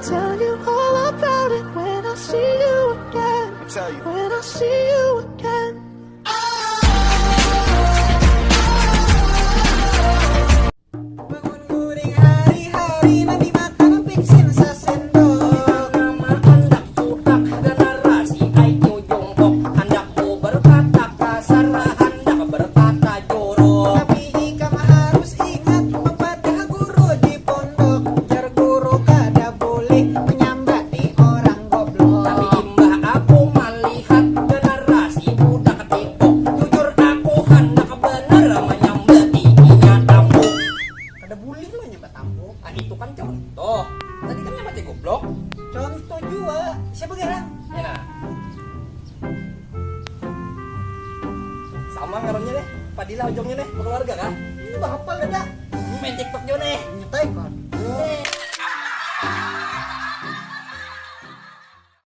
tell you all about it when I see you again. When I see you again. Bangun guring hari-hari nanti makan piksin sa sendok. Nama hendak tutak dan narasi ayo jongkok. Hendak ku berkata kasar, hendak berkata jorok. Tapi ikam harus ingat pepatah guru di pondok. Jar guru kada boleh menyambati orang goblok. Tapi imbah aku melihat generasi budak tiktok. Jujur aku hendak bener menyambati inya tampuk. Kada boleh lo nyambat tampuk. Nah itu kan contoh. Tadi kan nyambati goblok. Contoh juga siapa gerang? Ya nah. Sama ngaruhnya deh. Padila ujungnya deh, keluarga kah? Bapak kada Main TikTok juga nih. nyetai kan.